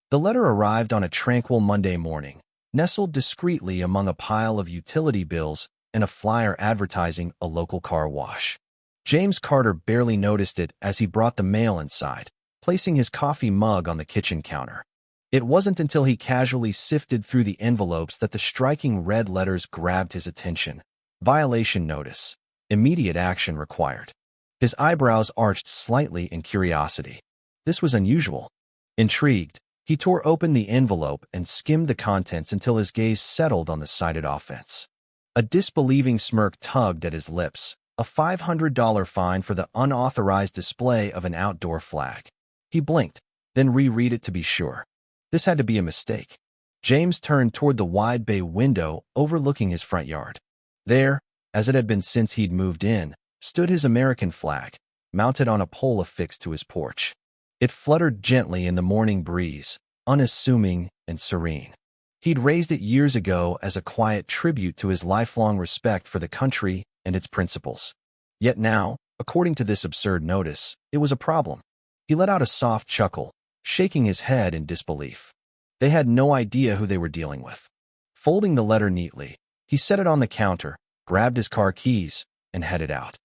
The letter arrived on a tranquil Monday morning, nestled discreetly among a pile of utility bills and a flyer advertising a local car wash. James Carter barely noticed it as he brought the mail inside, placing his coffee mug on the kitchen counter. It wasn't until he casually sifted through the envelopes that the striking red letters grabbed his attention. Violation notice. Immediate action required. His eyebrows arched slightly in curiosity. This was unusual. Intrigued, he tore open the envelope and skimmed the contents until his gaze settled on the cited offense. A disbelieving smirk tugged at his lips, a $500 fine for the unauthorized display of an outdoor flag. He blinked, then reread it to be sure. This had to be a mistake. James turned toward the wide bay window overlooking his front yard. There, as it had been since he'd moved in, stood his American flag, mounted on a pole affixed to his porch. It fluttered gently in the morning breeze, unassuming and serene. He'd raised it years ago as a quiet tribute to his lifelong respect for the country and its principles. Yet now, according to this absurd notice, it was a problem. He let out a soft chuckle, shaking his head in disbelief. They had no idea who they were dealing with. Folding the letter neatly, he set it on the counter, grabbed his car keys, and headed out.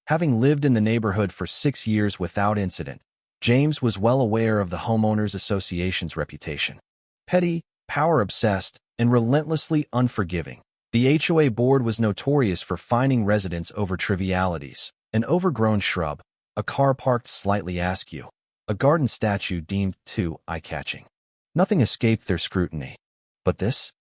Having lived in the neighborhood for 6 years without incident, James was well aware of the Homeowners Association's reputation. Petty, power-obsessed, and relentlessly unforgiving, the HOA board was notorious for fining residents over trivialities: an overgrown shrub, a car parked slightly askew, a garden statue deemed too eye-catching. Nothing escaped their scrutiny. But this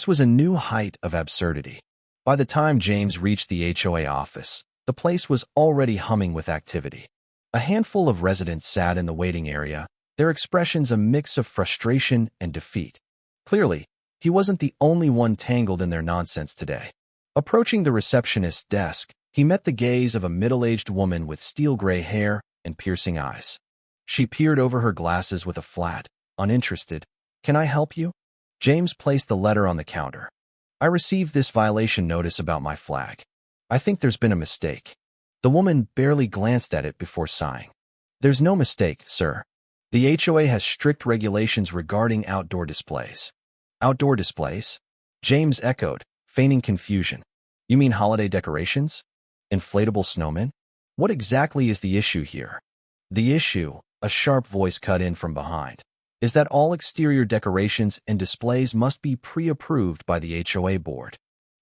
was a new height of absurdity. By the time James reached the HOA office, the place was already humming with activity. A handful of residents sat in the waiting area, their expressions a mix of frustration and defeat. Clearly, he wasn't the only one tangled in their nonsense today. Approaching the receptionist's desk, he met the gaze of a middle-aged woman with steel-gray hair and piercing eyes. She peered over her glasses with a flat, uninterested, "Can I help you?" James placed the letter on the counter. "I received this violation notice about my flag. I think there's been a mistake." The woman barely glanced at it before sighing. "There's no mistake, sir. The HOA has strict regulations regarding outdoor displays." "Outdoor displays?" James echoed, feigning confusion. "You mean holiday decorations? Inflatable snowmen? What exactly is the issue here?" "The issue," a sharp voice cut in from behind, "is that all exterior decorations and displays must be pre-approved by the HOA board."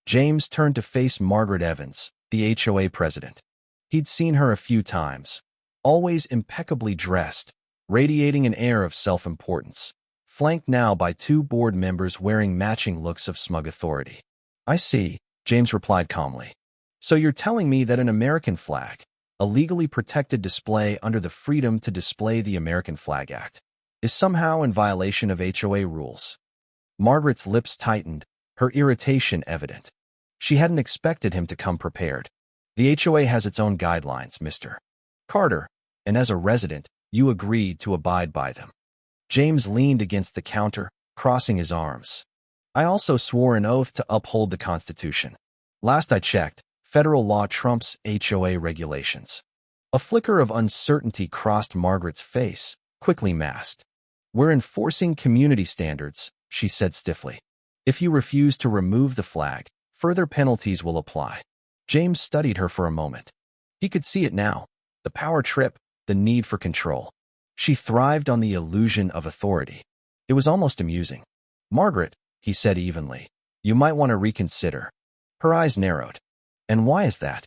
James turned to face Margaret Evans, the HOA president. He'd seen her a few times, always impeccably dressed, radiating an air of self-importance, flanked now by 2 board members wearing matching looks of smug authority. "I see," James replied calmly. "So you're telling me that an American flag, a legally protected display under the Freedom to Display the American Flag Act, is somehow in violation of HOA rules?" Margaret's lips tightened, her irritation evident. She hadn't expected him to come prepared. "The HOA has its own guidelines, Mr. Carter, and as a resident, you agreed to abide by them." James leaned against the counter, crossing his arms. "I also swore an oath to uphold the Constitution. Last I checked, federal law trumps HOA regulations." A flicker of uncertainty crossed Margaret's face, quickly masked. "We're enforcing community standards," she said stiffly. "If you refuse to remove the flag, further penalties will apply." James studied her for a moment. He could see it now, the power trip, the need for control. She thrived on the illusion of authority. It was almost amusing. "Margaret," he said evenly, "you might want to reconsider." Her eyes narrowed. "And why is that?"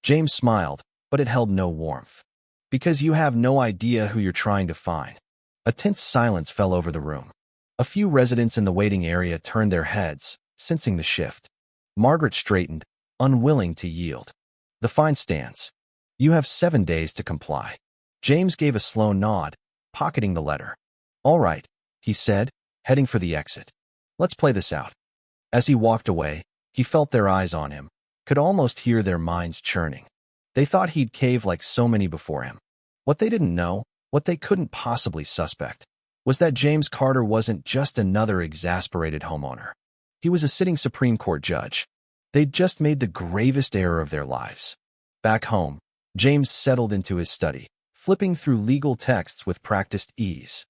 James smiled, but it held no warmth. "Because you have no idea who you're trying to fine." A tense silence fell over the room. A few residents in the waiting area turned their heads, sensing the shift. Margaret straightened, unwilling to yield. "The fine stands. You have 7 days to comply." James gave a slow nod, pocketing the letter. "All right," he said, heading for the exit. "Let's play this out." As he walked away, he felt their eyes on him, could almost hear their minds churning. They thought he'd cave like so many before him. What they didn't know, what they couldn't possibly suspect, was that James Carter wasn't just another exasperated homeowner. He was a sitting Supreme Court judge. They'd just made the gravest error of their lives. Back home, James settled into his study, flipping through legal texts with practiced ease.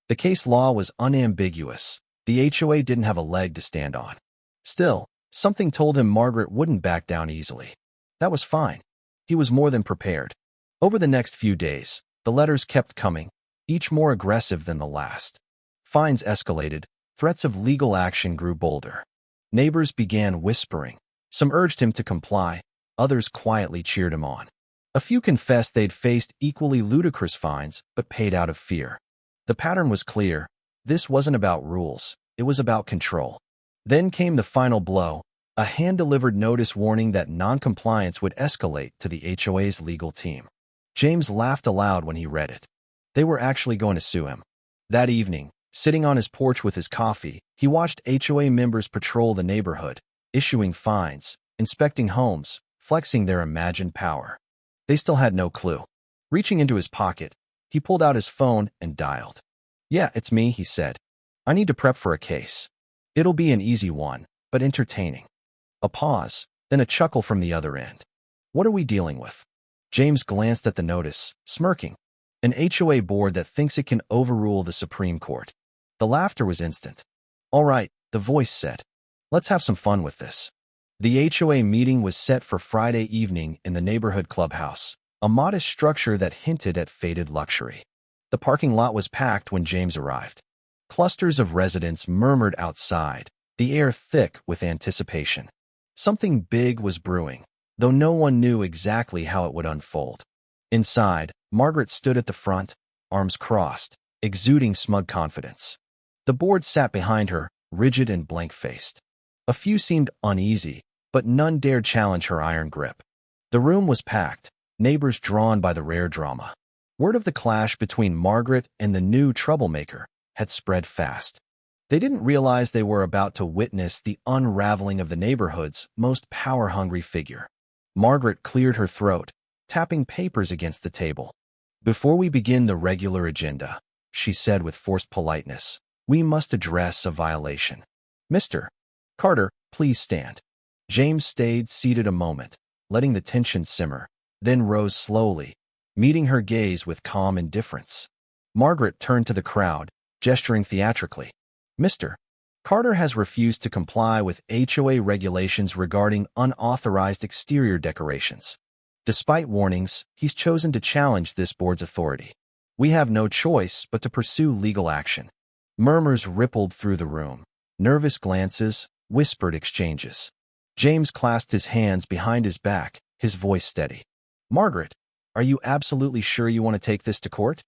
The case law was unambiguous. The HOA didn't have a leg to stand on. Still, something told him Margaret wouldn't back down easily. That was fine. He was more than prepared. Over the next few days, the letters kept coming, each more aggressive than the last. Fines escalated, threats of legal action grew bolder. Neighbors began whispering. Some urged him to comply, others quietly cheered him on. A few confessed they'd faced equally ludicrous fines, but paid out of fear. The pattern was clear. This wasn't about rules, it was about control. Then came the final blow, a hand-delivered notice warning that non-compliance would escalate to the HOA's legal team. James laughed aloud when he read it. They were actually going to sue him. That evening, sitting on his porch with his coffee, he watched HOA members patrol the neighborhood, issuing fines, inspecting homes, flexing their imagined power. They still had no clue. Reaching into his pocket, he pulled out his phone and dialed. "Yeah, it's me," he said. "I need to prep for a case. It'll be an easy one, but entertaining." A pause, then a chuckle from the other end. "What are we dealing with?" James glanced at the notice, smirking. An HOA board that thinks it can overrule the Supreme Court. The laughter was instant. "All right," the voice said. "Let's have some fun with this." The HOA meeting was set for Friday evening in the neighborhood clubhouse, a modest structure that hinted at faded luxury. The parking lot was packed when James arrived. Clusters of residents murmured outside, the air thick with anticipation. Something big was brewing, though no one knew exactly how it would unfold. Inside, Margaret stood at the front, arms crossed, exuding smug confidence. The board sat behind her, rigid and blank-faced. A few seemed uneasy, but none dared challenge her iron grip. The room was packed, neighbors drawn by the rare drama. Word of the clash between Margaret and the new troublemaker had spread fast. They didn't realize they were about to witness the unraveling of the neighborhood's most power-hungry figure. Margaret cleared her throat, tapping papers against the table. "Before we begin the regular agenda," she said with forced politeness, "we must address a violation. Mr. Carter, please stand." James stayed seated a moment, letting the tension simmer, then rose slowly, meeting her gaze with calm indifference. Margaret turned to the crowd, gesturing theatrically. "Mr. Carter has refused to comply with HOA regulations regarding unauthorized exterior decorations. Despite warnings, he's chosen to challenge this board's authority. We have no choice but to pursue legal action." Murmurs rippled through the room. Nervous glances, whispered exchanges. James clasped his hands behind his back, his voice steady. "Margaret, are you absolutely sure you want to take this to court?"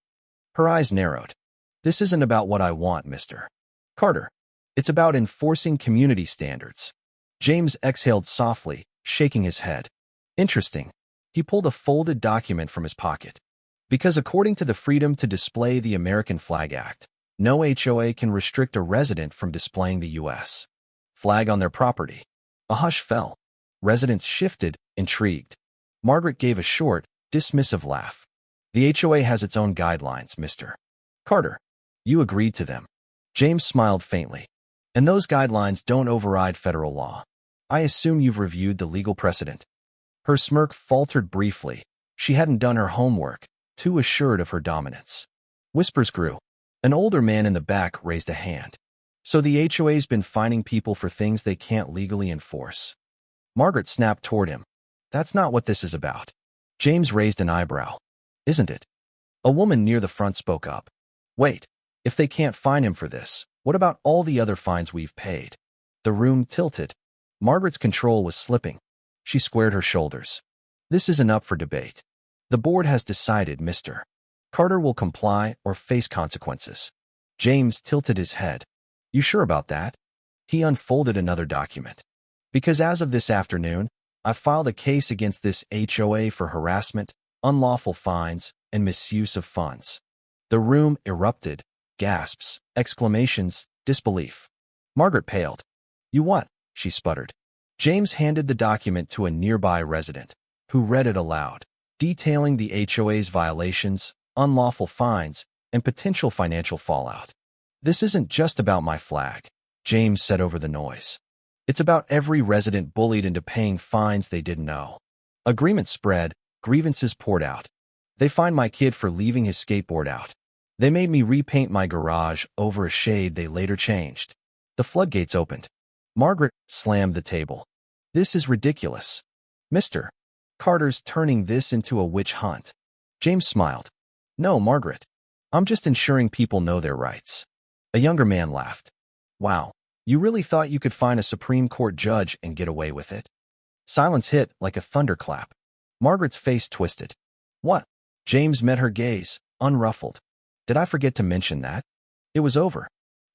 Her eyes narrowed. "This isn't about what I want, Mr. Carter. It's about enforcing community standards." James exhaled softly, shaking his head. "Interesting." He pulled a folded document from his pocket. "Because according to the Freedom to Display the American Flag Act, no HOA can restrict a resident from displaying the U.S. flag on their property." A hush fell. Residents shifted, intrigued. Margaret gave a short, dismissive laugh. "The HOA has its own guidelines, Mr. Carter. You agreed to them." James smiled faintly. "And those guidelines don't override federal law. I assume you've reviewed the legal precedent." Her smirk faltered briefly. She hadn't done her homework, too assured of her dominance. Whispers grew. An older man in the back raised a hand. "So the HOA's been fining people for things they can't legally enforce." Margaret snapped toward him. "That's not what this is about." James raised an eyebrow. "Isn't it?" A woman near the front spoke up. "Wait, if they can't fine him for this, what about all the other fines we've paid?" The room tilted. Margaret's control was slipping. She squared her shoulders. "This isn't up for debate. The board has decided Mr. Carter will comply or face consequences." James tilted his head. "You sure about that?" He unfolded another document. "Because as of this afternoon, I've filed a case against this HOA for harassment, unlawful fines, and misuse of funds." The room erupted. Gasps, exclamations, disbelief. Margaret paled. "You what?" she sputtered. James handed the document to a nearby resident, who read it aloud, detailing the HOA's violations, unlawful fines, and potential financial fallout. "This isn't just about my flag," James said over the noise. "It's about every resident bullied into paying fines they didn't owe." Agreement spread, grievances poured out. "They fined my kid for leaving his skateboard out. They made me repaint my garage over a shade they later changed. The floodgates opened. Margaret slammed the table. This is ridiculous. Mr. Carter's turning this into a witch hunt. James smiled. No, Margaret. I'm just ensuring people know their rights. A younger man laughed. Wow, you really thought you could find a Supreme Court judge and get away with it? Silence hit like a thunderclap. Margaret's face twisted. What? James met her gaze, unruffled. Did I forget to mention that? It was over.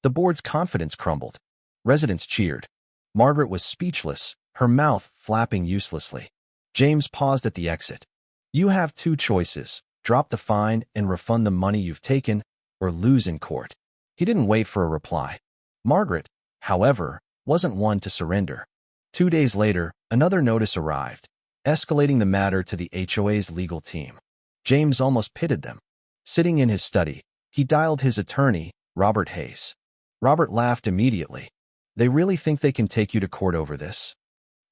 The board's confidence crumbled. Residents cheered. Margaret was speechless, her mouth flapping uselessly. James paused at the exit. You have two choices: drop the fine and refund the money you've taken, or lose in court. He didn't wait for a reply. Margaret, however, wasn't one to surrender. 2 days later, another notice arrived, escalating the matter to the HOA's legal team. James almost pitied them. Sitting in his study, he dialed his attorney, Robert Hayes. Robert laughed immediately. They really think they can take you to court over this?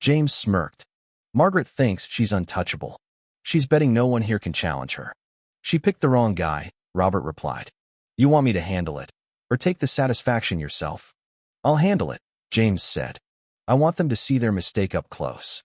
James smirked. Margaret thinks she's untouchable. She's betting no one here can challenge her. She picked the wrong guy, Robert replied. You want me to handle it, or take the satisfaction yourself? I'll handle it, James said. I want them to see their mistake up close.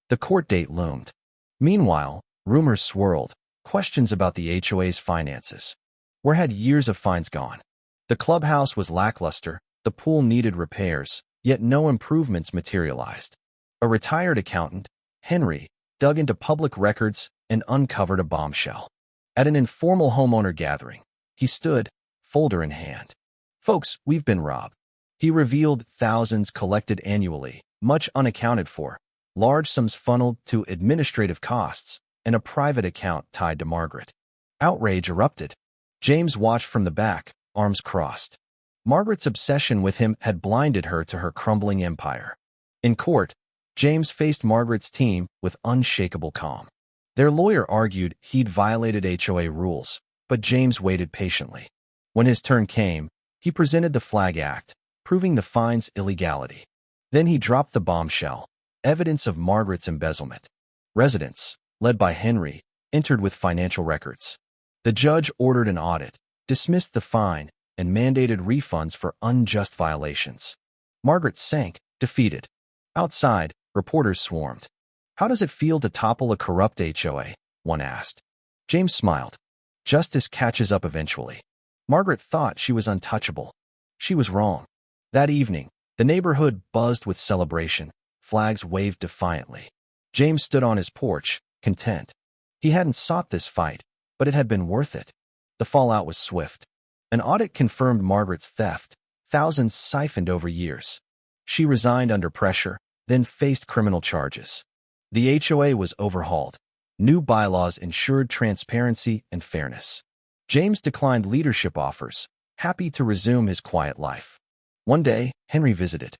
The court date loomed. Meanwhile, rumors swirled, questions about the HOA's finances. Where had years of fines gone? The clubhouse was lackluster, the pool needed repairs, yet no improvements materialized. A retired accountant, Henry, dug into public records and uncovered a bombshell. At an informal homeowner gathering, he stood, folder in hand. Folks, we've been robbed. He revealed thousands collected annually, much unaccounted for, large sums funneled to administrative costs, and a private account tied to Margaret. Outrage erupted. James watched from the back, arms crossed. Margaret's obsession with him had blinded her to her crumbling empire. In court, James faced Margaret's team with unshakable calm. Their lawyer argued he'd violated HOA rules, but James waited patiently. When his turn came, he presented the flag act, proving the fine's illegality. Then he dropped the bombshell, evidence of Margaret's embezzlement. Residents, led by Henry, entered with financial records. The judge ordered an audit, dismissed the fine, and mandated refunds for unjust violations. Margaret sank, defeated. Outside, reporters swarmed. How does it feel to topple a corrupt HOA? One asked. James smiled. Justice catches up eventually. Margaret thought she was untouchable. She was wrong. That evening, the neighborhood buzzed with celebration. Flags waved defiantly. James stood on his porch, content. He hadn't sought this fight, but it had been worth it. The fallout was swift. An audit confirmed Margaret's theft, thousands siphoned over years. She resigned under pressure, then faced criminal charges. The HOA was overhauled. New bylaws ensured transparency and fairness. James declined leadership offers, happy to resume his quiet life. One day, Henry visited.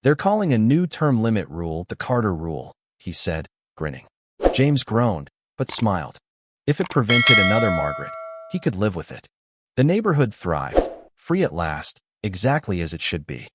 They're calling a new term limit rule the Carter Rule, he said, grinning. James groaned, but smiled. If it prevented another Margaret, he could live with it. The neighborhood thrived, free at last, exactly as it should be.